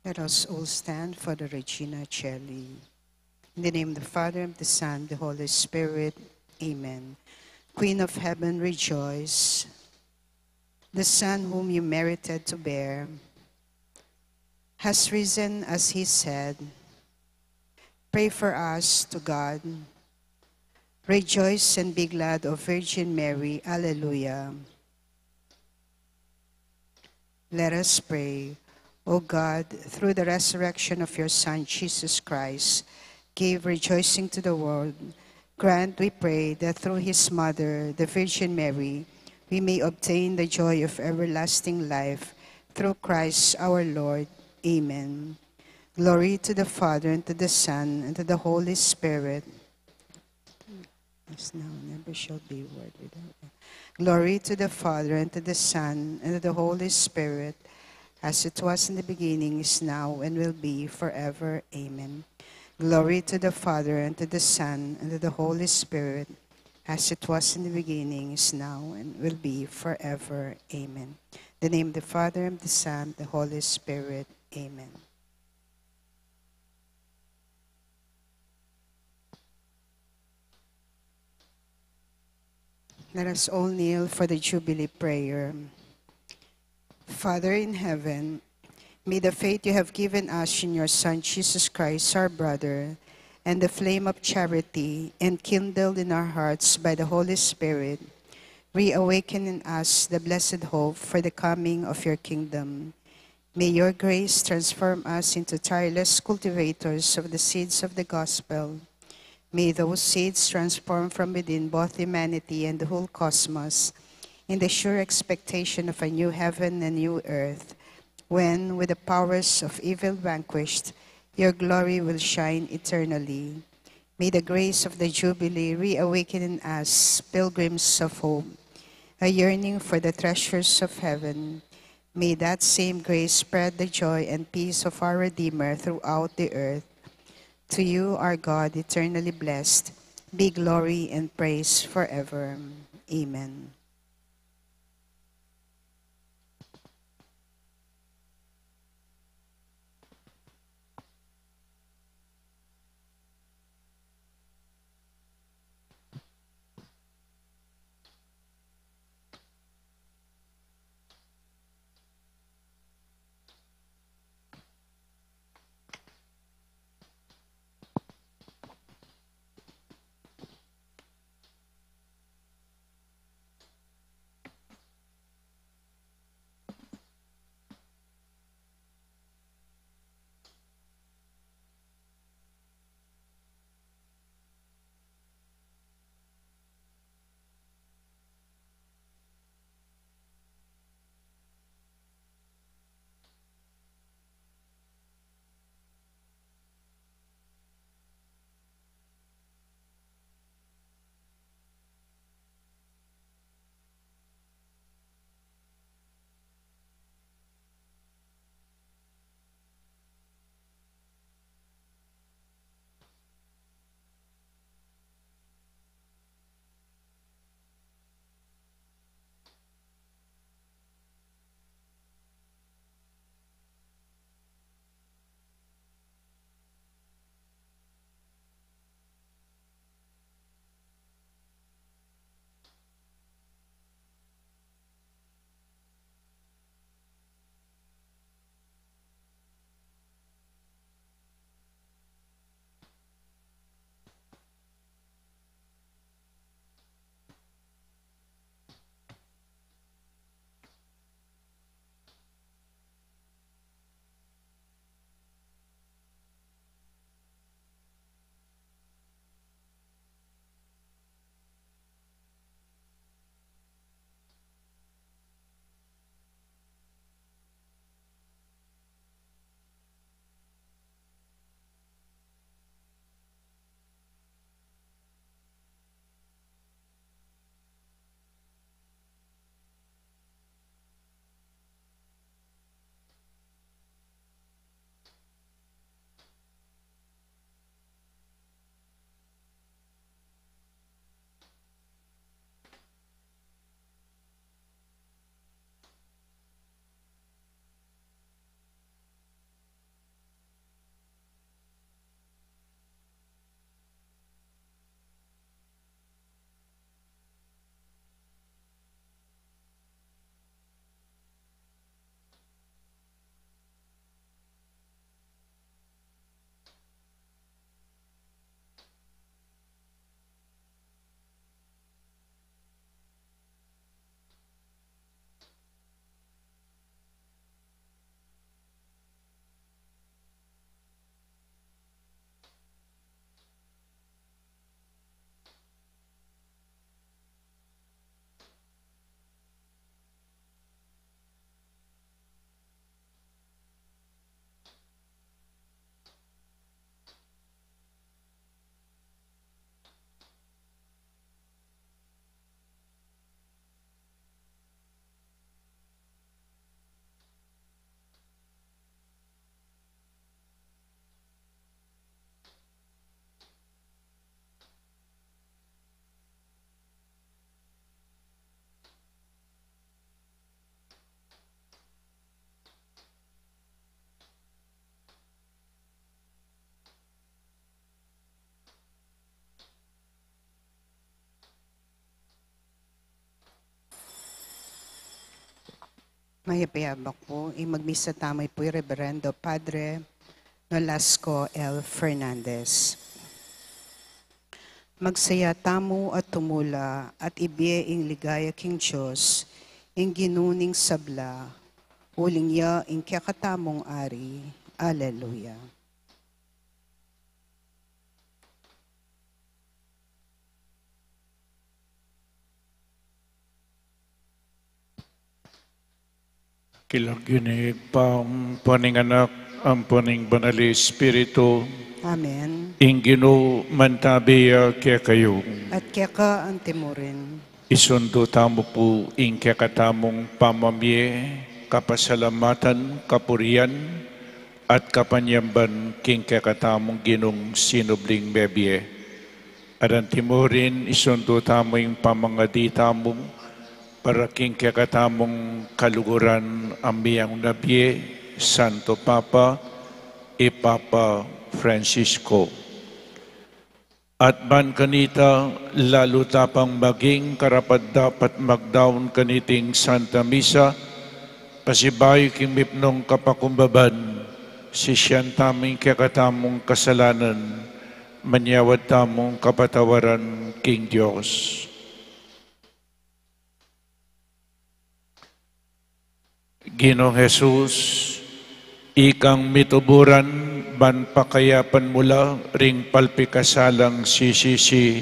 Let us all stand for the Regina Coeli. In the name of the Father, and the Son, the Holy Spirit. Amen. Queen of Heaven, rejoice. The Son whom you merited to bear has risen as he said. Pray for us to God. Rejoice and be glad, O Virgin Mary. Alleluia. Let us pray. O God, through the resurrection of your Son, Jesus Christ, gave rejoicing to the world. Grant, we pray, that through his mother, the Virgin Mary, we may obtain the joy of everlasting life. Through Christ our Lord. Amen. Glory to the Father, and to the Son, and to the Holy Spirit. As now, never shall be word without end. Glory to the Father, and to the Son, and to the Holy Spirit, as it was in the beginning, is now, and will be forever. Amen. Glory to the Father, and to the Son, and to the Holy Spirit, as it was in the beginning, is now, and will be forever. Amen. In the name of the Father, and the Son, and the Holy Spirit. Amen. Let us all kneel for the Jubilee prayer. Father in heaven, may the faith you have given us in your Son, Jesus Christ, our brother, and the flame of charity enkindled in our hearts by the Holy Spirit, reawaken in us the blessed hope for the coming of your kingdom. May your grace transform us into tireless cultivators of the seeds of the gospel. May those seeds transform from within both humanity and the whole cosmos in the sure expectation of a new heaven and new earth, when, with the powers of evil vanquished, your glory will shine eternally. May the grace of the Jubilee reawaken in us pilgrims of hope, a yearning for the treasures of heaven. May that same grace spread the joy and peace of our Redeemer throughout the earth. To you, our God, eternally blessed, be glory and praise forever. Amen. Mayapayabak po, magmisa tamay po Reverendo Padre Nolasco L. Fernandez. Magsaya tamo at tumula at ibiyaing ligaya king Diyos, ing ginuning sabla, uling ya ing kakatamong ari. Alleluia. Kilagginig pang puning anak, ang puning banali Espiritu, Amen. ingino mantabiya kaya kayo. At kaya ka ang timurin. Isundo tamo po ing kakatamong pamamye, kapasalamatan, kapurian, at kapanyamban king kakatamong ginong sinubling bebye. Adan timurin, isundo tamo yung pamangadi tamong para king kakatamong kaluguran ambiyang nabye, Santo Papa, Papa Francisco. At ban kanita, lalo tapang maging karapat dapat magdaon kaniting Santa Misa, pasibayo king mipnong kapakumbaban, si siyan taming kakatamong kasalanan, manyawad tamong kapatawaran king Diyos. Ginoong Jesus, ikang mituburan, ban pakayapan mula, ring palpikasalang sisisi,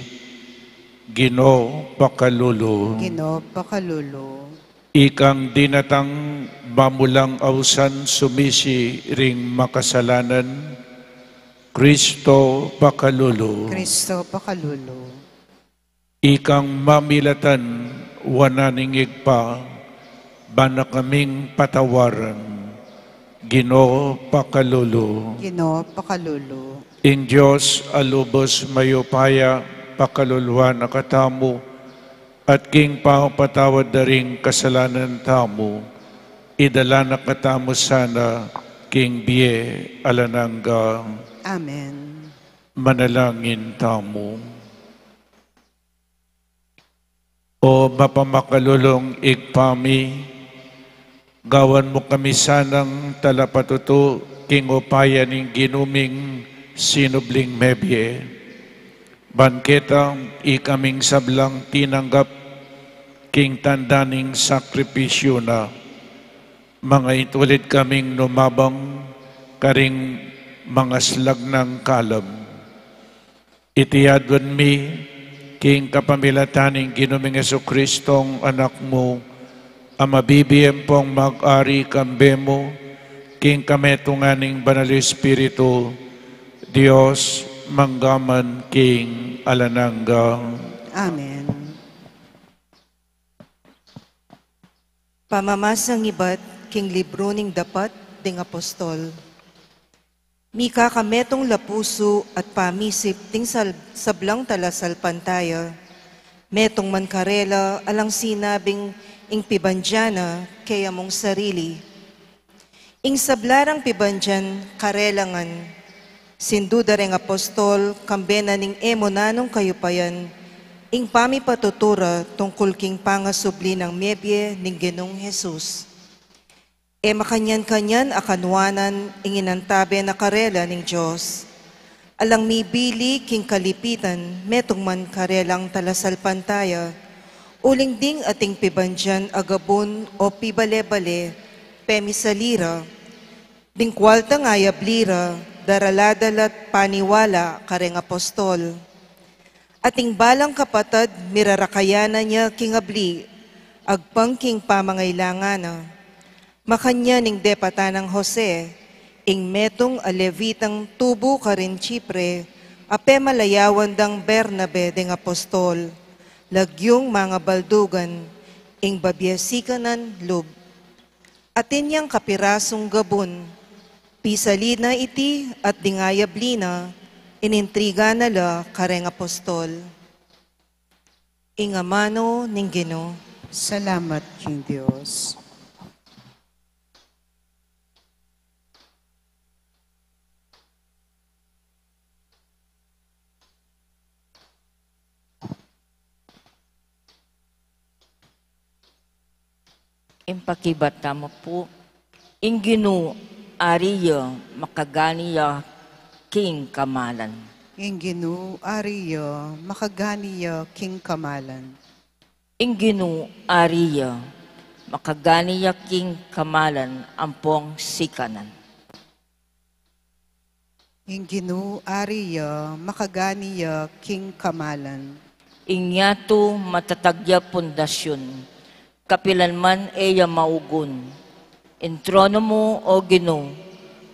Ginoo pakalulu. Ginoo pakalulu. Ikang dinatang bamulang ausan sumisi, ring makasalanan, Kristo pakalulu. Kristo pakalulu. Ikang mamilatan, wananingig pa, bana kaming patawaran, Ginoo pakalulu. Ginoo pakalulu. In Diyos alubos mayupaya pakaluluan na katamu at king patawad na ring kasalanan tamu, idala na katamu sana king biye alanangga. Amen. Manalangin tamu. O mapamakalulong igpami, gawan mo kami sanang talapatuto king upaya ning ginuming sinubling mebye. Banketa ikaming sablang tinanggap king tandaning sakripisyo na. Mga itulit kaming numabang karing mga slag ng kalam. Itiyadwan mi king kapamilataning ginuming Jesukristong anak mo, ang mabibiyem pong mag-ari kambemo, king kametunganing banal Espiritu, Diyos manggaman king alanangga. Amen. Pamamasang ibat king libro ning dapat ding apostol. Mika kametong lapuso at pamisip ting sablang talasal pantaya. Metong mankarela alang sinabing ing pibandyana kaya mong sarili. Ing sablarang pibandyan karelangan, sinduda ring apostol kambena ning emo nanong kayupayan, ing pamipatutura tungkol king pangasubli ng mebye ning Ginoong Jesus. E makanyan-kanyan akanwanan inginantabe na karela ning Diyos. Alang mibili king kalipitan, metong man karelang talasal pantaya, uling ding ating pibandyan agabon o pibale-bale, pemisalira, ding kwalta nga yablira, daraladalat paniwala kareng apostol. Ating balang kapatad, mirarakayanan niya king abli, agpang king pamangailangan na. Makanya ning depata ng Jose, ing metong alevitang tubo ka rin Chipre, ape malayawan dang Bernabe ding apostol, lagyong mga baldugan, ing babyasikanan lub. Atin yang kapirasong gabon, pisalina iti at dingayablina, inintriga nala kareng apostol. Ing amano ning Ginoo. Salamat king Diyos. Impakibata mo po, Inginu Ariya Makaganiya King Kamalan. Inginu Ariya Makaganiya King Kamalan. Inginu Ariya Makaganiya King Kamalan Ampong Sikanan. Inginu Ariya Makaganiya King Kamalan. Inyato matatagya pundasyon, kapilanman eya maugun. Introno mo, O Gino,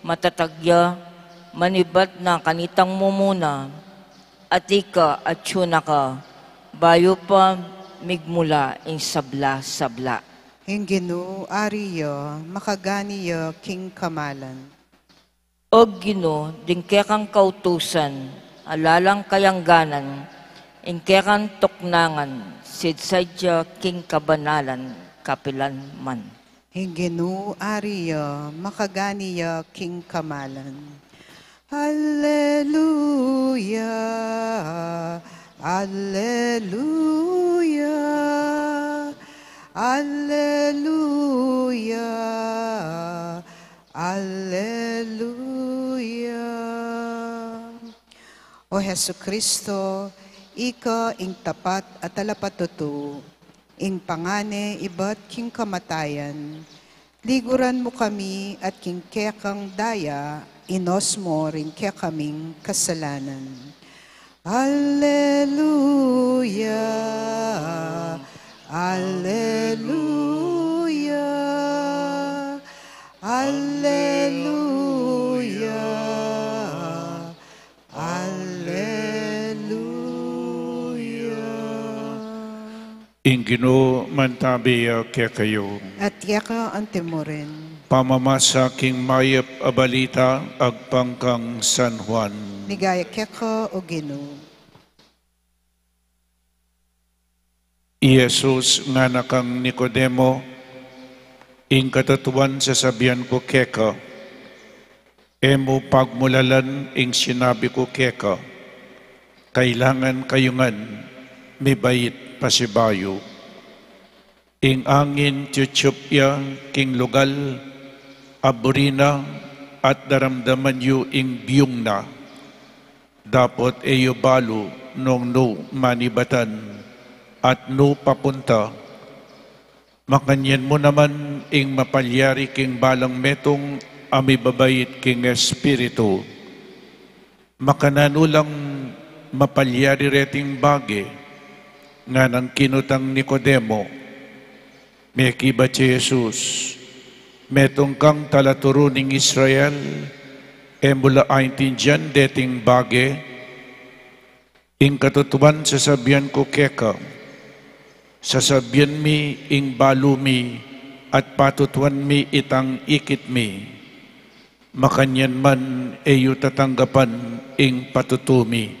matatagya, manibat na kanitang mumuna, atika at syuna ka, bayo pa migmula in sabla-sabla. Inginu Ariya Makaganiya King Kamalan. O Gino, dingkekang kautusan, alalang kayangganan, ingkekang tuknangan, sidsadya king kabanalan, kapilan man. Inginu Ariya Makaganiya King Kamalan. Alleluia, Alleluia, Alleluia, Alleluia. O Hesu Kristo, ika ing tapat at talapatutu, ing pangane iba't king kamatayan, liguran mo kami at king kekang daya, inos mo rin kaya kaming kasalanan. Alleluia, Alleluia, Alleluia, Ingino mantabiya kaya kayo. at yaka antemoren, Pamamasa king mayap abalita agpangkang San Juan. nigaya keka o Gino. Jesus nga nakang Nicodemo, ing katatuan sa sabihan ko keka, emo pagmulalan ing sinabi ko keka, kailangan kayungan, may bait pasibayo. Ing angin tiyutyupya king lugal, aburina at daramdaman yu ing biyong na, dapat eyo balo nung no manibatan, at no papunta, makanyan mo naman ing mapalyari king balang metong amibabait king espiritu. Makananulang mapalyari reting bage, nga ng kinutang Nicodemo, may kiba si Jesus, metong kang talaturo ning Israel, mula ayntin dyan deting bage, ing katutuan sasabihan ko keka, sasabihan mi ing balu mi, at patutuan mi itang ikit mi, makanyan man eyo tatanggapan ing patutumi.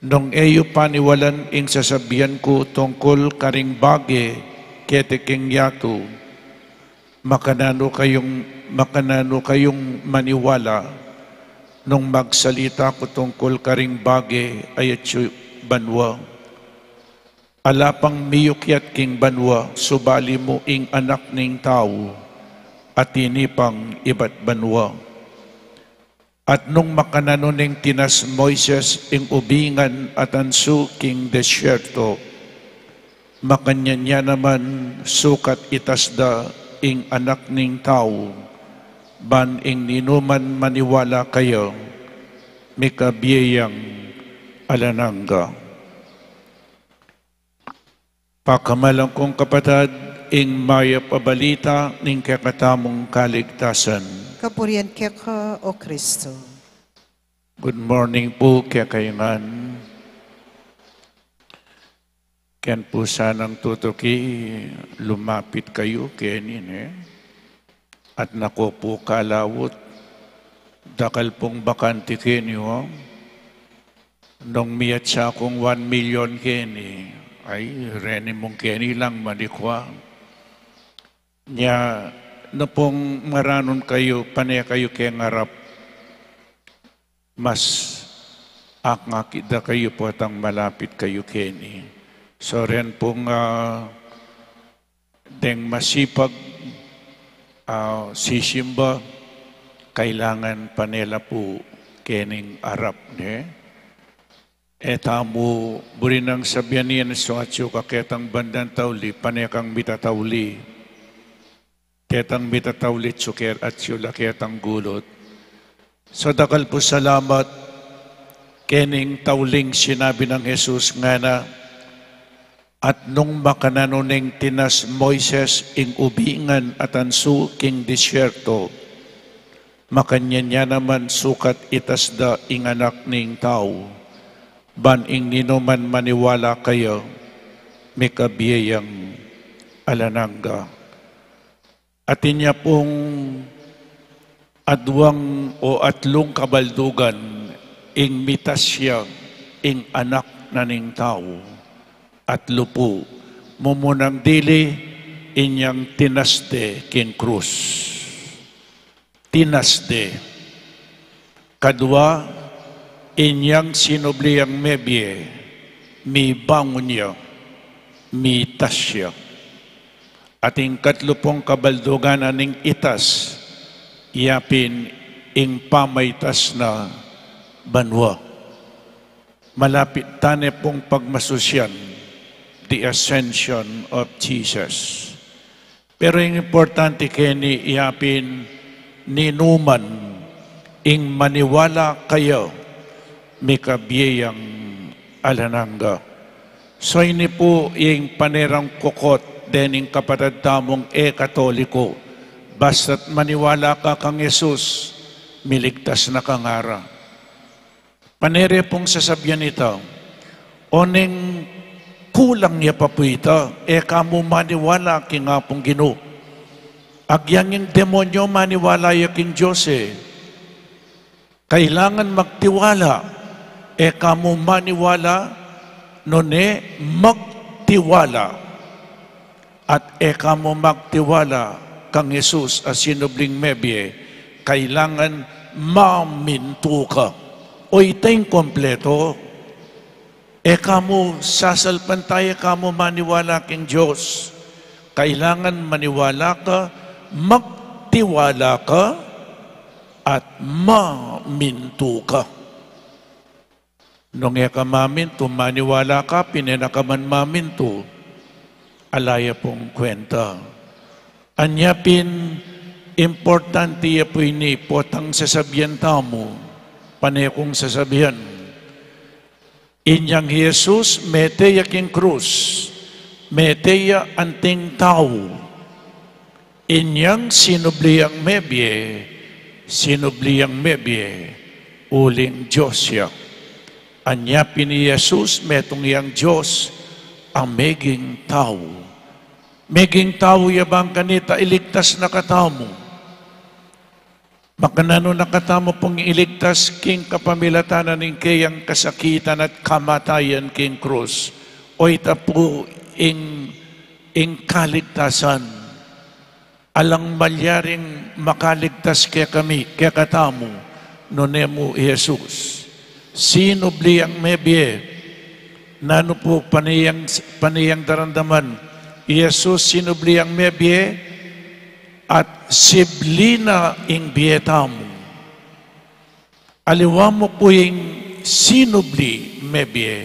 Nung eyo paniwalan ing sasabihan ko tungkol karing bage kete king yato, makanano kayong maniwala nung magsalita ko tungkol karing bage ayat banwa. Alapang miyukyat king banwa, subali mo ing anak ning tao, at tinipang iba't banwa. At nung makananuning tinas Moises ing ubingan at ansu king desyerto, makanyan niya naman sukat itasda ing anak ning tao, ban ing ninuman maniwala kayo, may kabiyayang alanangga. Pakamalang kong kapatid, ing maya pabalita ning kakatamong kaligtasan. Kapurian keka o Kristo. Good morning po, kakayangan. Ken po sanang tutuki, lumapit kayo, kenin at nako po kalawot, dakal pong bakanti kenyo, nung miyat sa akong 1 million keni, ay reni mong keni lang manikwa. Nya, na pong maranon kayo, panay kayo kaya ngarap, mas akakida kayo po atang malapit kayo keni. So rin pong deng masipag sisimba, kailangan panela po kening arap ne. Etamo burinang sabihan niyan so atyo kaketang bandang tauli, panekang mitatawli. Ketang mitatawli tsuker atyo laketang gulot. So dakal po salamat kening tauling sinabi ng Jesus nga na at nung makananuneng tinas Moises ing ubingan at ansu king disyerto, makanya naman sukat itasda ing anak ning tao, ban ing ninuman maniwala kayo, may kabiyayang alanangga. At inya pong adwang o atlong kabaldugan, ing mitas siya, ing anak na ning tao. At lupo, mumunang dili, inyang tinasde king krus. Tinasde. Kadua, inyang sinubliyang mebye, mi bangon niya, mi tasya. At ing katlupong kabaldugan aning itas, iyapin ing pamaytas na banwa. Malapit tane pong pagmasusyan, the ascension of Jesus. Pero yung importante kini iyapin ninuman ing maniwala kayo may kabiyayang alanangga. So ini po yung panerang kukot dening kapatid tamong katoliko. Basta't maniwala ka kang Jesus, miligtas na kangara. Panere pong sasabihan ito, oneng kulang niya pa po ito, kamo maniwala king apong Ginoo. Agyang yung demonyo maniwala ya king Diyos Kailangan magtiwala, kamo maniwala, none magtiwala. At kamo magtiwala kang Jesus as sinubling mebye, kailangan maminto ka. O itay kompleto, kamo sasalpan tayo, kamo maniwala king Diyos. Kailangan maniwala ka, magtiwala ka, at maminto ka. Nung ka maminto, maniwala ka, pinenakaman maminto, alaya pong kwenta. Anyapin, importante ya po ini, potang sasabihan tamo, panay kong sasabihan, inyang Jesus, meteya king krus, meteya anting tao, inyang sinubliyang mebye, sinubliyang mebye, uling Diyos siya. Anyapin ni Jesus, metong yang Diyos, ang meging tao. Meging tao yabang kanita, iligtas na katao mo. Makanano nakatamo pong iligtas king kapamilatanan ng kayang kasakitan at kamatayan king krus. O ita po ing kaligtasan. Alang malyaring makaligtas kaya kami, kaya katamo, nonemo Jesus. Sinubli ang mebye, nano po paniyang darandaman, Jesus sinubli ang mebye, at siblina ing bietamo. Aliwa mo po yung sinubli mebye,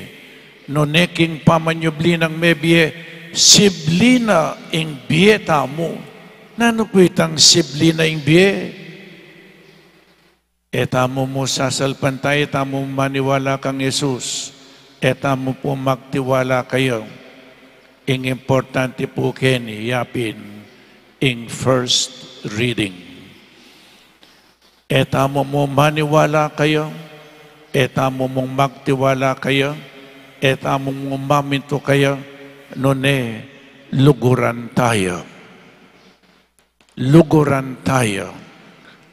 no neking pamanyubli ng mebye, siblina ing bietamo. Nano po itang siblina ing bie? Etamo mo sasalpan tayo, etamo maniwala kang Jesus. Etamo po magtiwala kayo. Ing importante po keni, yapin, in first reading. Etamo mo maniwala kayo, etamo mong magtiwala kayo, etamo mong maminto kayo, nune, luguran tayo. Luguran tayo.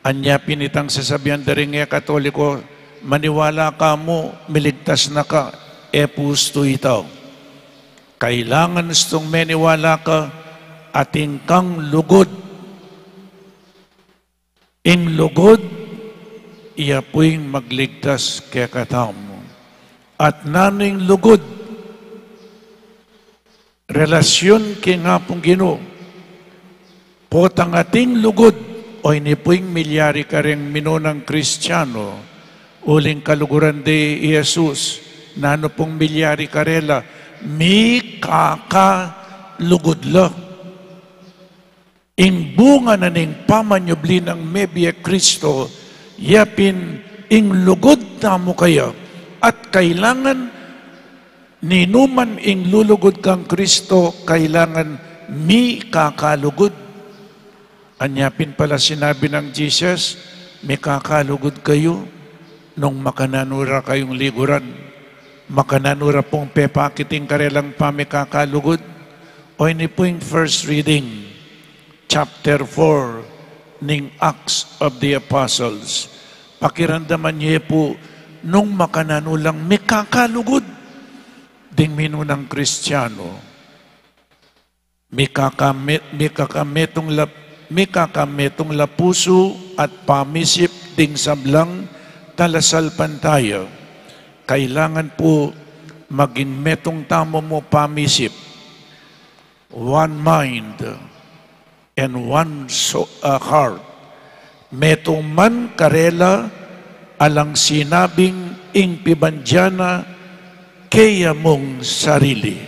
Anya pinitang sasabihan dari nga Katoliko, maniwala ka mo, miligtas na ka, pusto ito. Kailangan itong maniwala ka, ating kang lugod. Ing lugod, iya po'y magligtas kaya katao mo. At naning lugod, relasyon kay nga pong Ginoo, potang ating lugod, o inipuing milyari ka rin minunang Kristiyano, uling kaluguran de Jesus, nano pong milyari karela, mi kakalugod la. Ing bunga na ning pamanyubli ng Mebye Kristo, yapin ing lugod na mo kaya, at kailangan ninuman ing lulugod kang Kristo, kailangan mi kakalugod. Anyapin pala sinabi ng Jesus, may kakalugod kayo nung makananura kayong liguran. Makananura pong pepakiting karelang pa may kakalugod. O ini po yung first reading, chapter 4 ning Acts of the Apostles. Pakiramdaman niyo po, nung makananulang may kakalugod, ding minunang Kristiyano, may kakametong lapuso at pamisip ding sablang talasalpan tayo. Kailangan po maging metong tamo mo pamisip, one mind and one heart. Metong man karela alang sinabing ing pibandyana kaya mong sarili.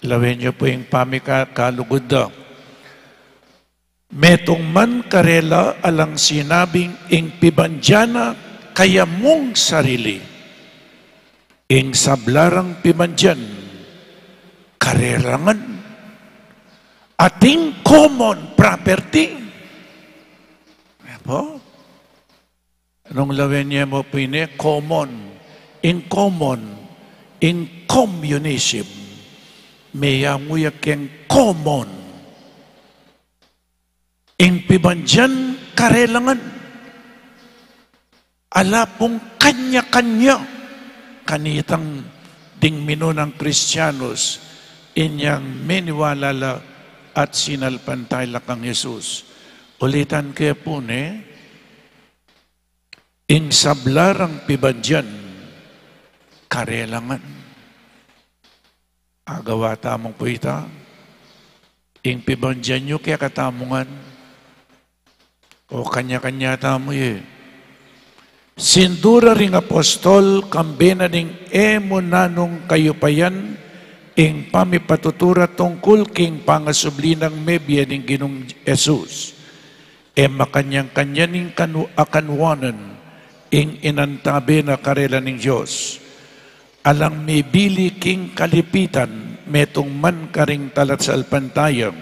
Lawin niyo po yung pamikalugod daw. Metong man karela alang sinabing ing pibandyana kaya mong sarili. Ing sablarang pibandyan, karelangan. Ating common property. Po? Anong lawin niya mo po ini? Common. In common. In communism. Mayanguyak yung common. Ing pibandyan, karelangan. Ala pong kanya-kanya. Kanitang dingmino ng Kristiyanos, inyang meniwalala at sinalpantay lakang Jesus. Ulitan kayo po ing sablarang pibandyan, karelangan. Agawa tamong po ita, ing pibandyan nyo kaya katamungan, o kanya-kanya tamo Sindura ring apostol, kambena ning emo nanong kayupayan, ing pamipatutura tungkol king pangasublinang mebya ning Ginong Jesus. Makanyang-kanya ning akanwanan, ing inantabi na karela ning Diyos. Alang mibili king kalipitan, metong man karing talat sa alpantayang,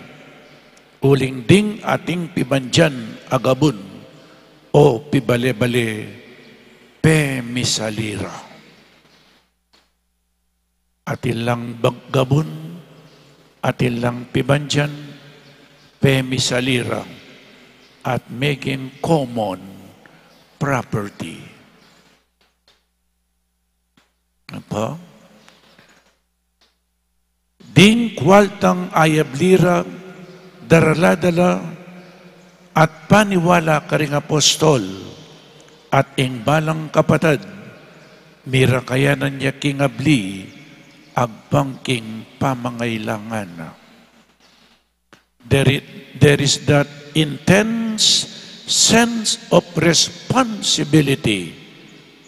uling ding ating pibandyan agabun, o pibale-bale, pemisalira. Atin lang baggabun, atin lang pibandyan, pemisalira, at making common property. Apa? Ding kwaltang ayablira, daraladala, at paniwala karing apostol, at ing balang kapatad, mira kayanan niya kingabli, agpangking pamangailangan. There is that intense sense of responsibility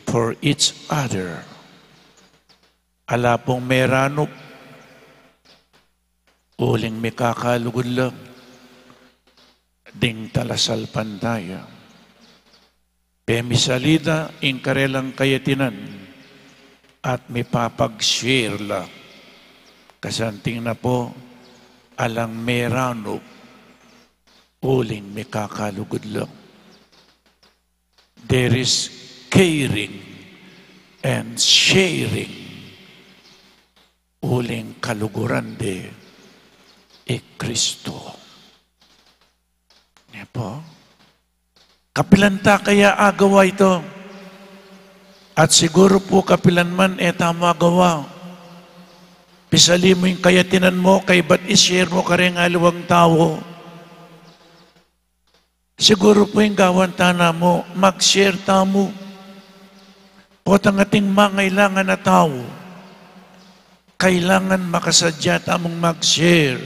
for each other. Ala pong meranop, uling may kakalugod lang, ding talasal pantaya. Pemisalida ing karelang kayatinan at may papag-share la. Kasanting na po, alang merano, uling may kakalugod lang. There is caring and sharing, uling kaluguran de Kristo. Yan po. Kapilanta kaya agawa ito. At siguro po kapilan man tama agawa. Pisali mo yung kayatinan mo, kay ba't ishare mo ka rin alawang tao. Siguro po yung gawan tana mo, mag-share tamo. Potang ating mangailangan na tao. Kailangan makasadya tamong mag-share.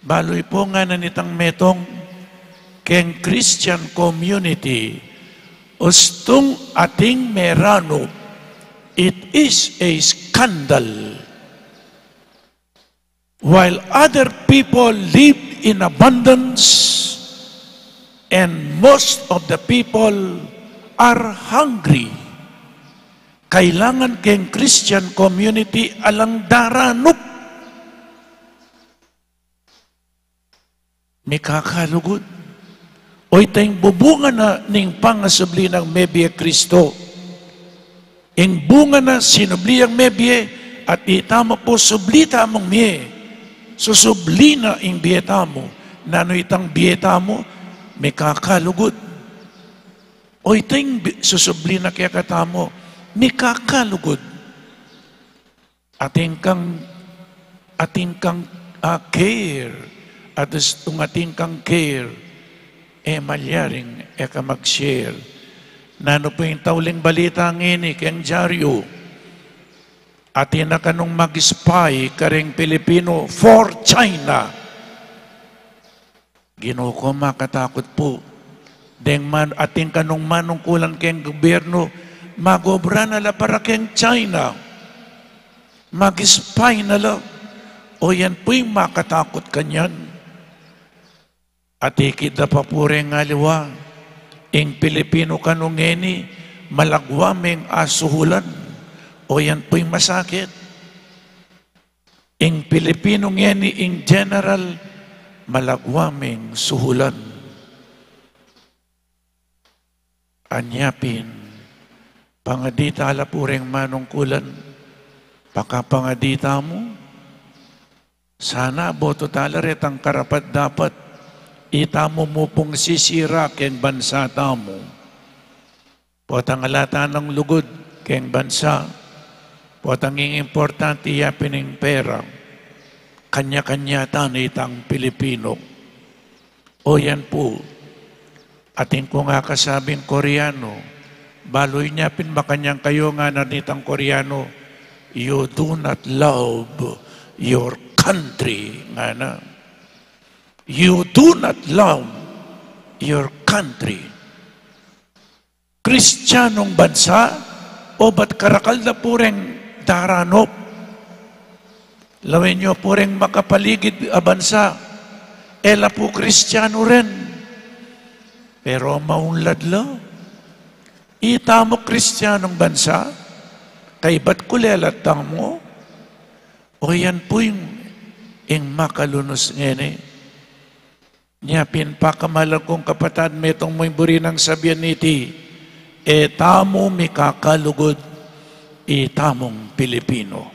Baloy po nga na nitang metong keng Christian community ustong ating merano, it is a scandal. While other people live in abundance and most of the people are hungry, kailangan keng Christian community alang daranop. May kakalugod. Oy tayong bubunga na ning pangasubli ng mebye Kristo. Ing bunga na sinubli ang mebye at itama po subli tamang mie. Susubli na ing biyeta mo. Nano itang biyeta mo, may kakalugod. Oy tayong susubli na kaya katamo, may kakalugod. Ating kang care. At itong ating kang care, malyaring ka mag-share. Nano po yung tauling balita ngini, keng dyaryo. Atin na kanong mag-spy, kareng Pilipino, for China. Ginoo ko makatakot po. Atin kanong manungkulan keng gobyerno, magobra na la para keng China. Mag-spy na la. O yan po yung makatakot kanyan. At ikita pa po rin nga liwa, ing Pilipino kanungeni, malagwameng asuhulan, o yan po'y masakit. Ing Pilipino ngeni, ing general, malagwameng suhulan. Anyapin, pangadita ala po rin manungkulan, pakapangadita mo, sana boto talaret ang karapat dapat itamo mo pong sisira keng bansa tamo. Potang alata ng lugod keng bansa. Potang importante yapin ng pera. Kanya-kanya tanitang Pilipino. O yan po. Ating ko nga kasabing Koreano. Baloy niya pinmakanyang kayo nga nanitang Koreano. You do not love your country. Nga na. You do not love your country. Kristiyanong bansa o ba't karakal na po rin daranop? Lawin nyo po rin makapaligid a bansa. Ela po Kristiyano rin. Pero maunlad la. Ita mo Kristiyanong bansa, kay ba't kulelat mo? O yan po yung makalunos ngene. Niya pinpakamalag kong kapatad, metong mo'y buri ng sabihan niti, tamo mi kakalugod, itamong Pilipino.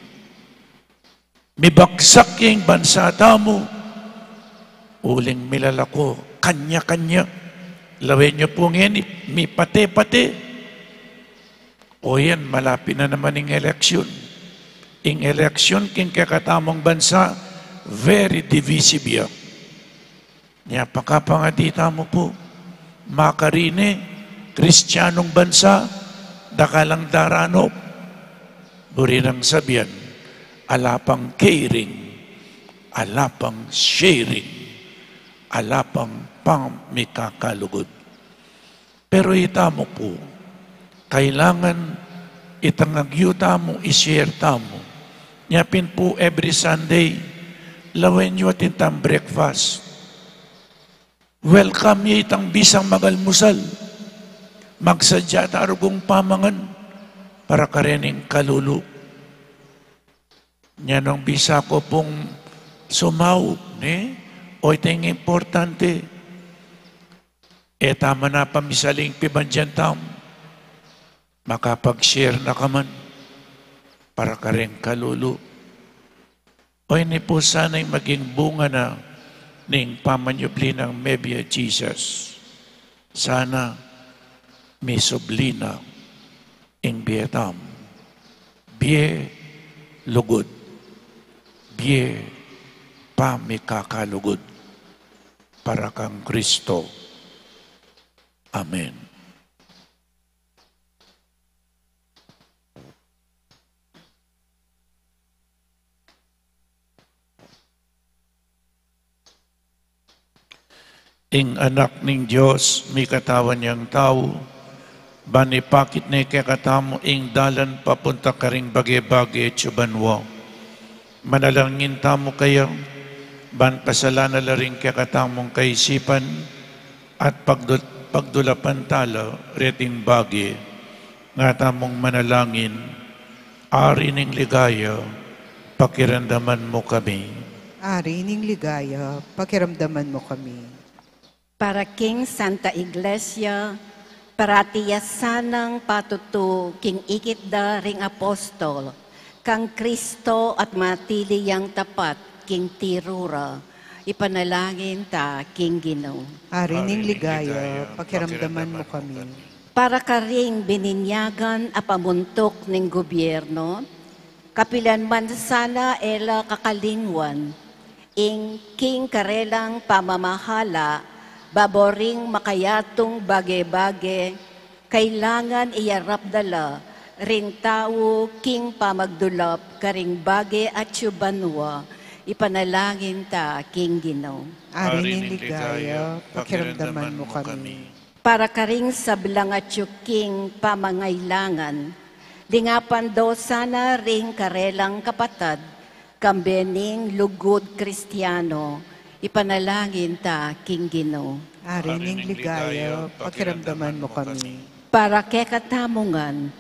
Mibagsak yung bansa tamo, uling milalako, kanya-kanya. Lawin niyo po ngayon, mi pate-pate. O yan, malapit na naman yung eleksyon. Yung eleksyon, king kakatamong bansa, very divisive. Niya pakapangadita mo po, makarine, Kristiyanong bansa, dakalang daranop, buri ng sabihan, alapang caring, alapang sharing, alapang pamikakalugod. Pero ita mo po, kailangan itangagyuta mo, ishare mo. Nyapin po every Sunday, lawen nyo at intang breakfast. Welcome niya itang bisang magalmusal. Magsadya tarugong pamangan para karening kalulu. Yan ang bisa ko pong sumaw. O itang importante. Tama na pamisaling pibandyan tam. Makapag-share na kaman para karening kalulu. O ini po sana'y maging bunga na ning pamanyubli ng mebya Jesus. Sana may sublina ing bietam. Bie lugod. Bie pamikakalugod para kang Kristo. Amen. ing anak ning Diyos, may katawan niyang tao, banipakit ni kakatamo ing dalan papunta karing bagay-bagay tsubanwa. Manalangin tamo kayo, ban pasalana la rin kakatamong kaisipan at pagdulapan tala reting bagay, nga tamong manalangin, ari ning ligaya, pakiramdaman mo kami. Ari ning ligaya, pakiramdaman mo kami. Para King Santa Iglesia, paratiyasanang patutu king ikitda ring apostol, kang Kristo at matiliyang tapat king tirura, ipanalangin ta king Ginoo. Ari ning ligaya, pakiramdaman mo kami. Para ka ring bininyagan a pamuntok ning gobyerno, kapilan man sana ela kakalingwan, ing king karelang pamamahala, baboring makayatong bagay-bagay, kailangan iyarapdala, ring tao king pamagdulap, karing bagay at yubanwa, ipanalangin ta king Ginoo. Ari ning ligaya, pakiramdaman mo kami. Para karing sablang at yuking pamangailangan, lingapan daw sana ring karelang kapatad, kambening lugod Kristiyano, ipanalangin ta king Ginoo. Ari ning ligaya, pakiramdaman mo kami. Para kekatamungan,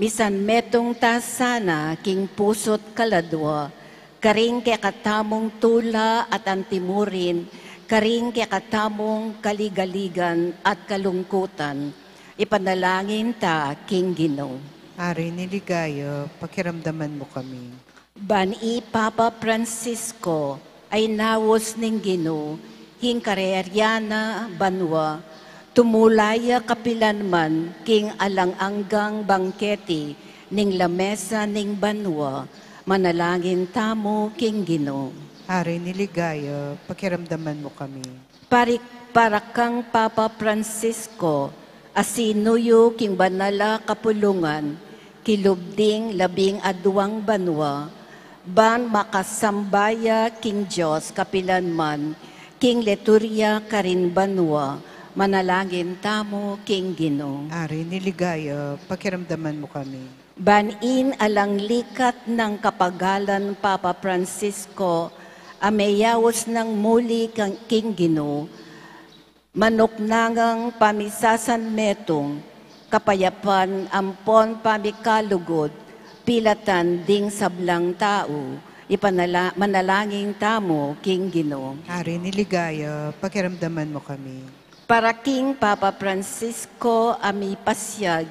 misan metong ta sana king pusot kaladwa, karing kekatamong tula at antimurin, karing kekatamong kaligaligan at kalungkutan, ipanalangin ta king Ginoo. Ari ning ligaya, pakiramdaman mo kami. Bani Papa Francisco, ay nawos ning Ginoo, hing kareryana banwa, tumulaya kapilanman king alang-anggang bangketi ning lamesa ning banwa, manalangin tamo king Ginoo. Ari ning ligaya, pakiramdaman mo kami. Para kang Papa Francisco, asinuyo king banala kapulungan, kilubding 12 banwa, ban makasambaya king Diyos kapilanman, king leturya karin banwa, manalangin tamo king Ginoo. Ari ning ligaya, pakiramdaman mo kami. Banin alang likat ng kapagalan Papa Francisco, ameyawos ng muli kang king Ginoo, manuknangang pamisasan metong, kapayapan ampon pamikalugod, pilatan ding sablang tao, manalangin tamo king Ginoo. Ari ning ligaya, pakiramdaman mo kami. Para king Papa Francisco ami pasyag,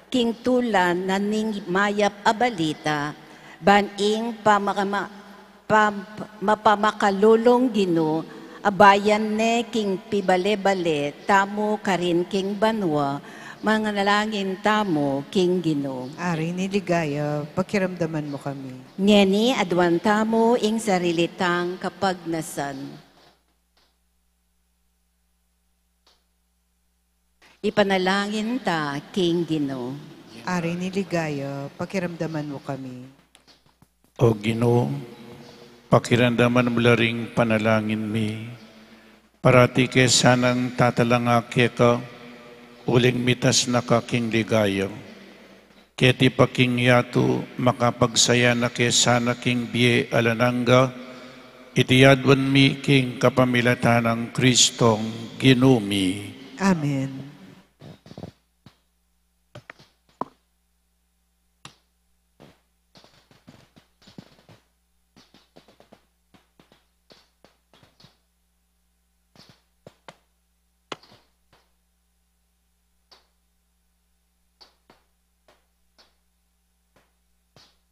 king tulan na ning mayap abalita, baning mapamakalulong Ginoo, abayan ne king pibale-bale, tamo karin king banwa, manalangin tamo king Ginoo. Ari ning ligaya, pakiramdaman mo kami. Ngeni adwan tamo ing sarilitang kapagnasan. Ipanalangin ta king Ginoo. Ari ning ligaya, pakiramdaman mo kami. O Ginoo, pakiramdaman mo laring panalangin mi, parati ke sanang tatalangake ka, uling mitas na kaking ligaya. Keti paking yatu makapagsaya na ke sana king biye alananga, itiyadwan mi king kapamilatan ng Kristong Ginumi. Amen.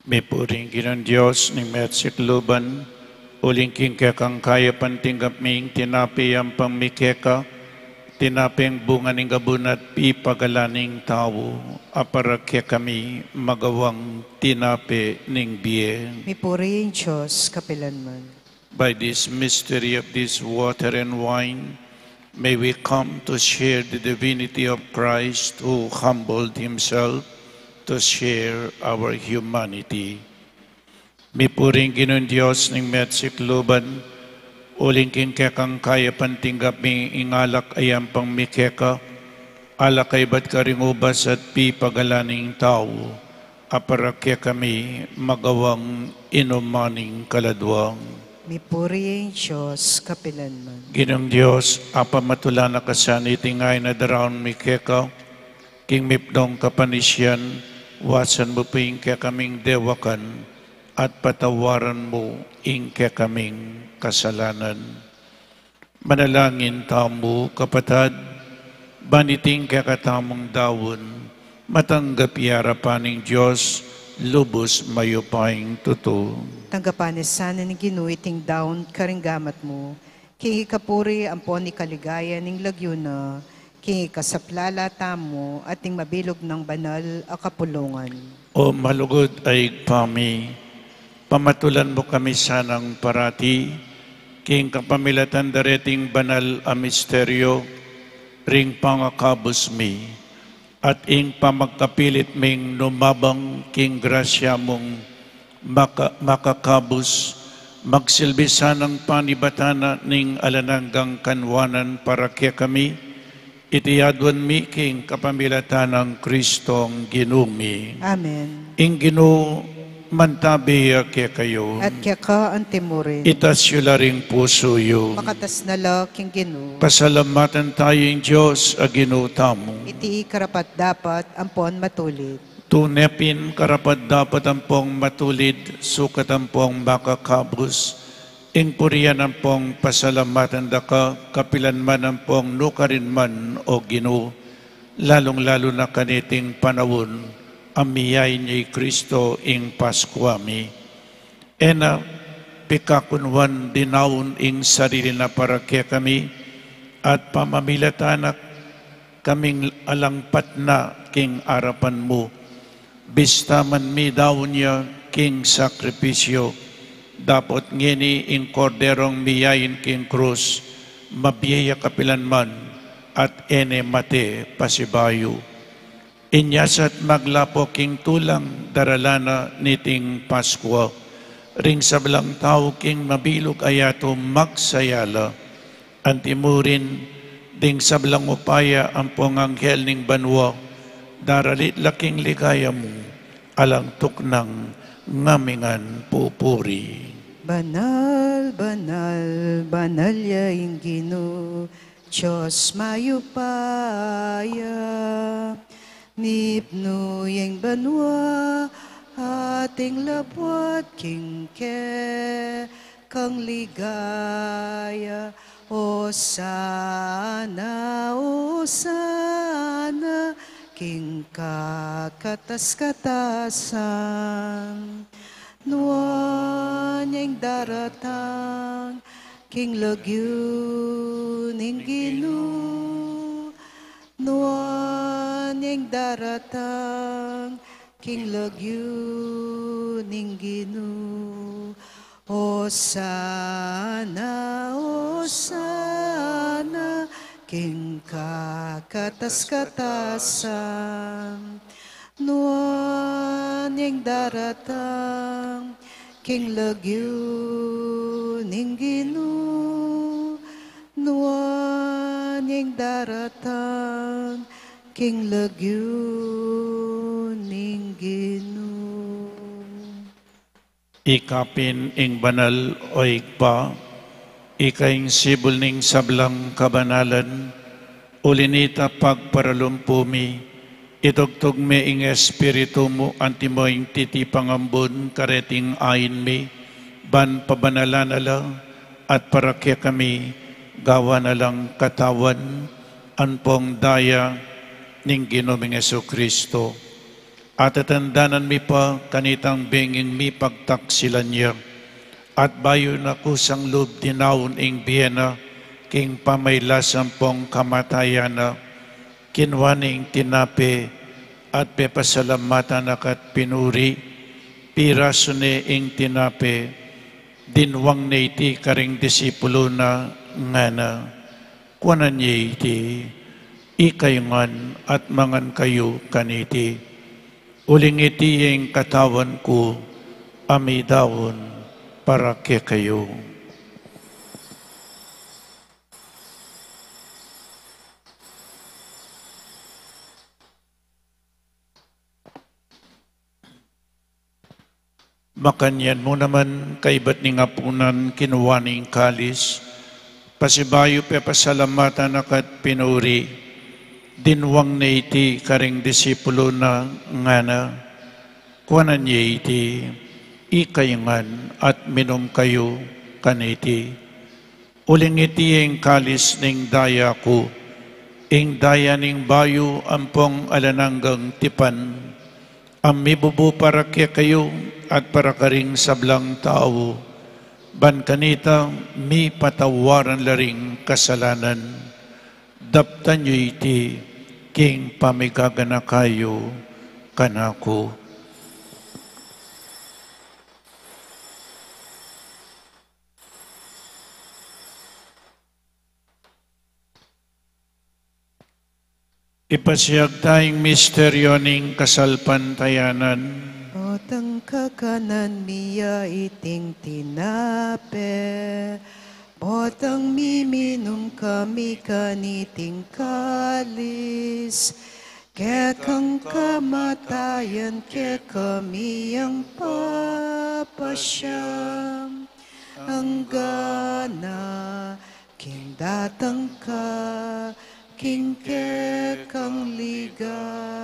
May puring ginang Diyos ni Metsikluban, uling king kekang kaya pantinggap ming tinapi ang pangmikeka, tinapi ang bunga ng gabunat ipagalaning tao, apara kami magawang tinapi ning biye. May puri ang Diyos, kapilanman. By this mystery of this water and wine, may we come to share the divinity of Christ who humbled himself to share our humanity. May puring Ginoong Diyos ng Metsikluban, uling king kekang kaya pantinggap mi ingalak ayam pang mikeka, alakay bat karingubas at pi pagalaning tao, aparakya kami magawang inumaning kaladwang. Mipuri ang Diyos, kapilanman. Ginong Diyos, apamatula na kasan itingay na daraon mikeka, king mipdong kapanisyan, wasan mo po ing kaming dewakan, at patawaran mo ing kaming kasalanan. Manalangin tamo, kapatad, baniting kakatamong dawon, matanggap yarapan ng Diyos, lubos mayupaing tuto. Tanggapan ni sana ni ginuiting daon karinggamat mo, kingi kapuri ampon ni kaligaya ning lagyuna, kingi kasaplala tamo at ting mabilog ng banal a kapulungan. O malugod ay pami, pamatulan mo kami sanang parati, king kapamilatan dareting banal a misteryo, ring pangakabos mi, at ing pamagkapilit ming numabang king grasya mong makakabos, magsilbi sanang panibatana ning alananggang kanwanan para kaya kami, itiyadwan mi king kapamilatan ng Kristong ginumi. Amen. Ing ginu mantabi kaya kayo, At kaya ka ang timurin, itasyo laring puso yo. makatas na la king ginu, Pasalamatan tayong Diyos a ginutamo. iti karapat dapat ampon matulid. Tunepin karapat dapat ang pong matulid, sukat ang pong makakabos. Ing puriyan ang pong pasalamatan da ka, kapilan man ang pong nukarin man o ginu, lalong-lalo na kaniting panawon, amiyay ni Kristo ing Paskuami. Ena, pikakunwan dinawon ing sarili na para kaya kami, at pamamilatanak kaming alangpat na king arapan mo. Bista man mi dawon niya king sakripisyo, dapat ngini ing korderong miyayin king krus, mabiyaya kapilan man, at ene mate pasibayo. Inyasat maglapo king tulang daralana niting Paskwa, ring sablang tao king mabilog ayato magsayala, antimurin ding sablang upaya ang pong anghel ning banwa, daralit laking ligaya mo, alang tuknang ngamingan pupuri. Banal, banal, banal yaing ginu, Diyos mayupaya, nipno yang banwa, ating labwat king ke, kang ligaya, o sana, king kakatas-katasan, nuan yang daratang, king lagyun ing ginu, nuan yang daratang, king lagyun ing ginu, o sana, king kakatas-katasan, nuan yang daratang, king lagyun ing ginu, nuan yang daratang, king lagyun ing ginu. Ikapin ing banal o ikpa, ikaing sibol ning sablang kabanalan, ulinita pagparalumpumi, itugtog me ing espiritu mo, antimo ing titipangambun, kareting ayin mi, ban pabanalan ala, at para kaya kami, gawa na lang katawan, anpong daya, ning Ginoong Jesucristo. At atandanan mi pa kanitang benging mi pagtaksilan niya. At bayo na kusang loob dinawon ing biyena, king pamaylasan pong kamatayana, kinwaning tinape at pepasalamatan akat pinuri, pirasone ing tinape, dinwang na iti karing disipulo na ngana, kuwanan niya iti, ikayungan at mangan kayo kaniti. Uling iti yung katawan ko, amidawon para kay kayo. Makanyan mo naman kaibat ni nga punan kinuwaning kalis, pasibayo pe pasalamatan akat pinuri, dinwang na iti karing disipulo na ngana, kuwanan niya iti, ikayangan at minom kayo kaniti. Uling iti ang kalis ning daya ko, ing daya ning bayo ampong alananggang tipan, ang mibubu para kaya kayo at para karing sablang tao, ban kanita mi patawaran laring kasalanan, daptan nyo iti king pamigagana kayo kanako. Ipasiyag tayong misteryo ning kasalpantayanan. Otang kakanan miya iting tinape, botang miminum kami kaniting kalis, kekang kamatayan ke kami ang papasyam, ang gana king datang ka, king kekang ligaya.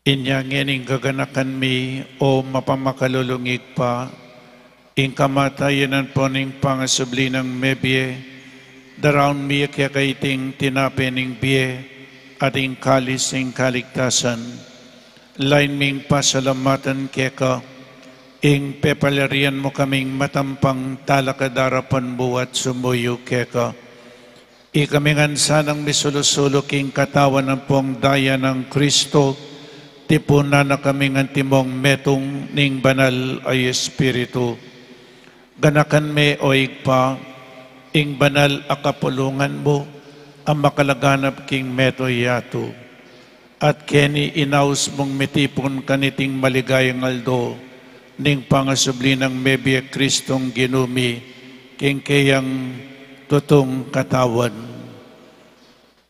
Inyangin ing gaganakan mi o mapamakalulungig pa, ing kamatayanan po ning pangasubli ng mebye, daraon mi kaya kaiting tinape ning biye, at ing kalis ing kaligtasan, lain ming pasalamatan keka, ing pepalarian mo kaming matampang talakadarapan buwat sumuyo keka, ikamingan sanang misulusulo king katawan ng pong daya ng Kristo, tipuna na kaming antimong metong ning banal ay Espiritu. Ganakan me o igpa, ing banal akapulungan mo, ang makalaganap king meto yato. At keni inaus mong mitipon kaniting maligayang aldo, ning pangasubli ng mebye Kristong ginumi, king kayang tutong katawan.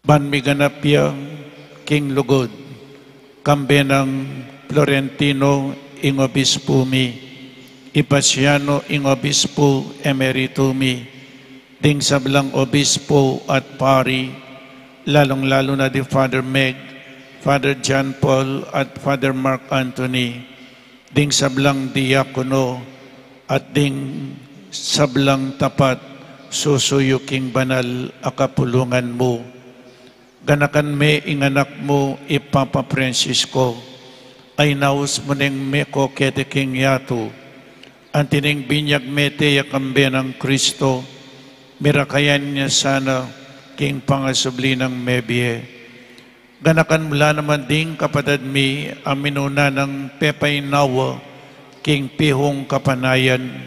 Banmiganapya king lugod, kambe ng Florentino ing obispo mi, Ipasiano ing obispo emerito mi, ding sablang obispo at pari, lalong-lalo na di Father Meg, Father John Paul at Father Mark Anthony, ding sablang diakono at ding sablang tapat, susuyo king banal akapulungan mo. Ganakan me ing anak mo ipapa Francisco, ay naus mo ning meko kete king yato, antining binyag mete yakambe ng Kristo, mirakayan niya sana king pangasubli ng mebye. Ganakan mula naman ding kapatid mi aminuna ng pepay nawa, king pihong kapanayan,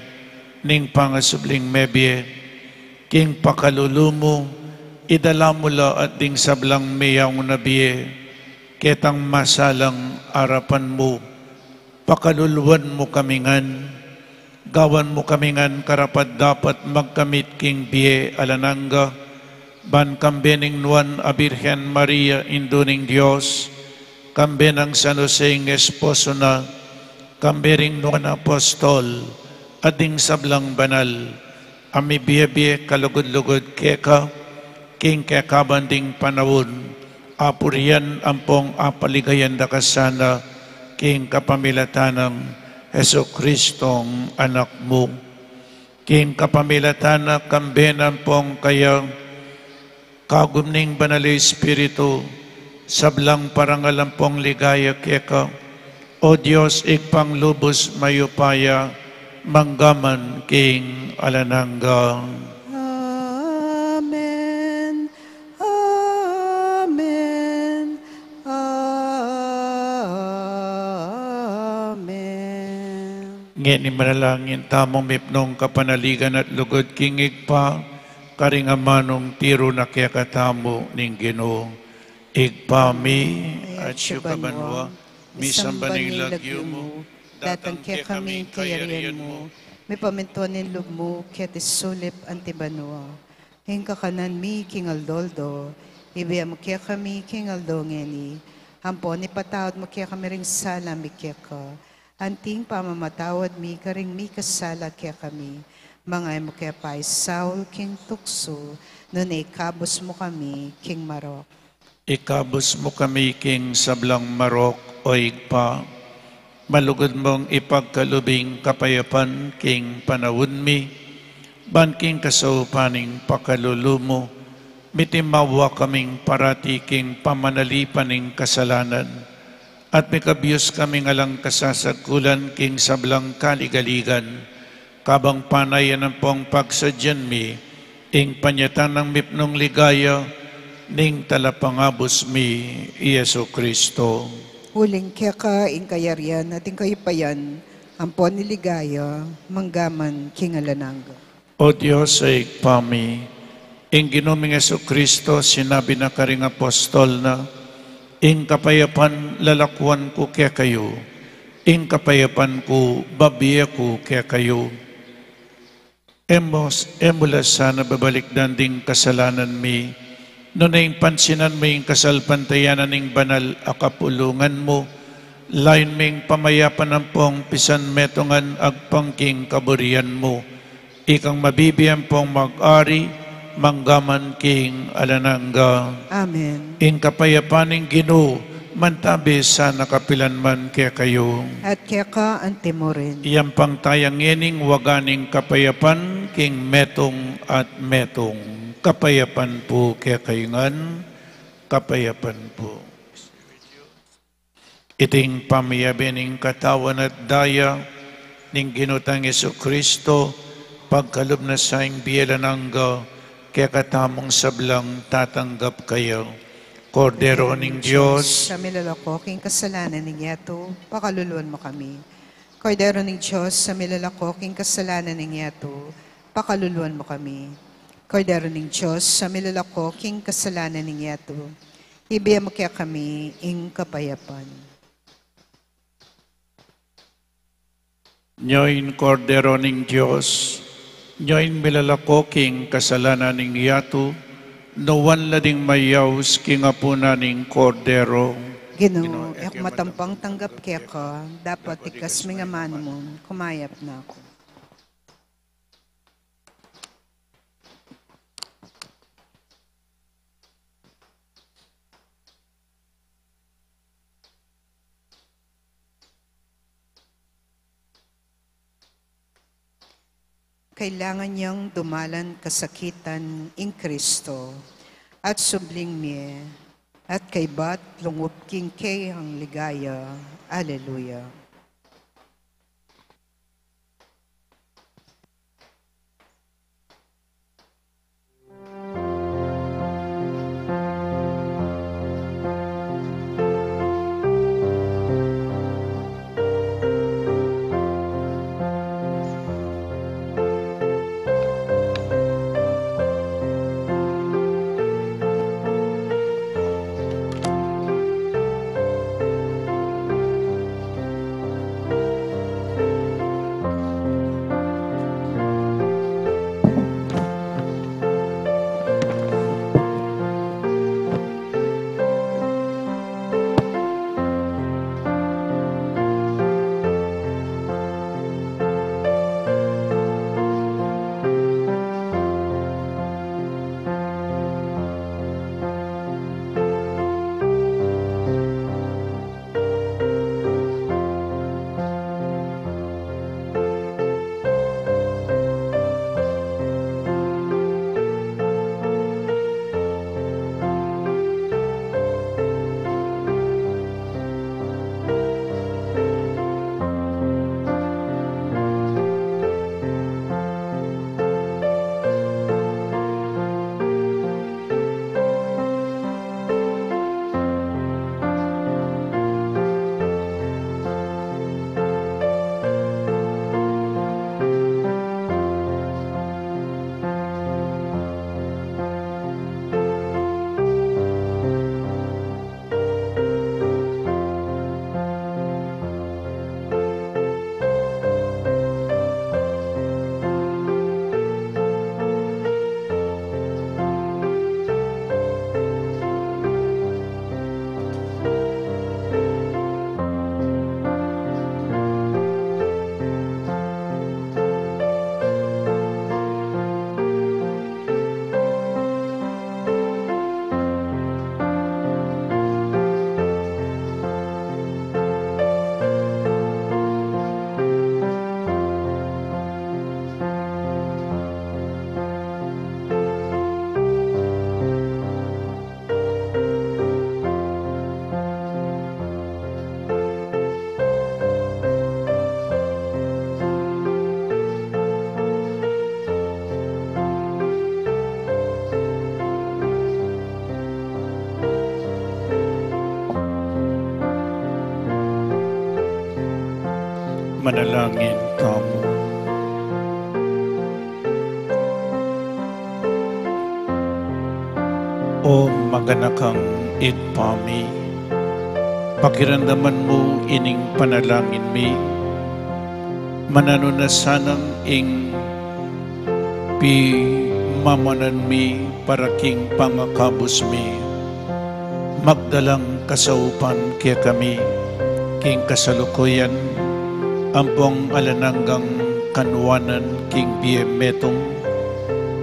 ning pangasubling mebye, king pakalulumo, idala mula at ding sablang mayang nabiye, ketang masalang arapan mo, pakaluluan mo kamingan, gawan mo kamingan karapat dapat magkamit king biye alananga, ban kambening nuan a Birhen Maria induning Diyos, kambe ng San Jose ng esposo na, kambering nuan apostol, ading sablang banal, ami biye-biye kalugod-lugod keka, king kekabanding panawon, apurian ampong apaligayan da kasana, king kapamilatanang Heso Kristong anak mo, king kapamilatana kambenan pong kaya, kagumning banal Espiritu, sablang parangalampong ligaya keka, o Diyos ikpang lubos mayupaya, manggaman king alanangga. Amen. Amen. Amen. Ngeni manalangin tamong mipnong kapanaligan at lugod kingig pa, karingamanong tiro na kaya katamo ning Ginoo, igpami at syukabanwa, misambaning lagyo mo, datang kaya kami kayarian mo, may pamintuanin loob mo, kaya tisulip antibanwa. Hingka kanan mi king aldoldo, ibiya mo kaya kami king aldo ngeni, hampon ipatawad mo kaya kami ring salam ikya ka. Anting pamamatawad mi karing mi kasala kaya kami. Mga mo kaya pa Saul king tukso, nun ikabos mo kami king Marok. Ikabos mo kami king sablang Marok o igpa. Malugod mong ipagkalubing kapayapan king panawon mi. Ban king kasaupaning pakalulumo. Mitimawa kaming parati king pamanalipaning kasalanan. At mikabiyos kaming alang kasasagkulan king sablang kaligaligan. Kabang panayan ng pong pagsadyan mi, ing panyatan ng mipnong ligaya, ning talapangabos mi, Yesu Kristo. Huling kaya ka ing kayarian at ing kayipayan, ampon niligaya, manggaman king alananga. O Diyos ay pami, ing ginuming Yesu Kristo, sinabi na karing apostol na, ing kapayapan lalakwan ko kaya kayo, ing kapayapan ko babiya ko kaya kayo. Emulas sana babalik danding kasalanan mi, no na yung pansinan mo yung kasalpantayanan ng banal akapulungan mo, lain ming pamayapan ng pong pisan metongan agpangking kaburian mo, ikang mabibiyan pong mag-ari, manggaman king alananga. Amen. In kapayapaning Ginoo, mantabi sa nakapilan man kaya kayo. At kaya ka antimorin. Iyang pangtayang yening waganing kapayapan king metong at metong. Kapayapan po kaya kayungan, kapayapan po. Iting pamiyabining katawan at daya ning ginutang Yesu Kristo, pagkalub na sa ing biyelanangga, kaya katamong sablang tatanggap kayo. Kordero ning Diyos, Sa milalakok king kasalanan ng yato, pakaluluan mo kami. Kordero ng Diyos, sa milalakok king kasalanan ng yato, pakaluluan mo kami. Kordero ng Diyos, sa milalakok king kasalanan ng yato, ibiya mo kaya kami ing kapayapan. Nyoin kordero ning Diyos, nyoin milalakoking kasalanan ning yato, nawan lading mayaws kingapuna ning kordero. Ginoo, ek matampang tanggap kaya ka, dapat ikas mga mo, kumayap na ako. Kailangan niyang dumalan kasakitan in Kristo at subling miye at kay bat lungup king kay ang ligaya. Alleluia. manalangin kamo. O maganakang igpami, pakiramdaman mo ining panalangin mi, manano na sanang ing mamanan mi para king pangakabos mi, magdalang kasaupan kaya kami, king kasalukuyan, ampong alananggang kanwanan king biemetong,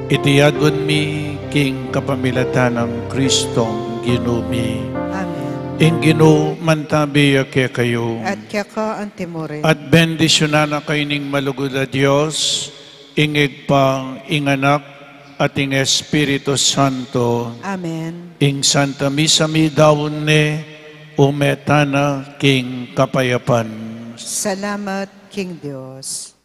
itiyadwan mi king kapamilatan ng Kristong ginumi. Amen. Ing Ginoo mantabi kaya kayo. At kaya ka ang timore. At bendisyonan na kayo ning malugod na Diyos, ingig pa, inganak, at ing Espiritu Santo. Amen. Ing Santa Misa mi daon ne, umetana king kapayapan. Salamat, King Diyos.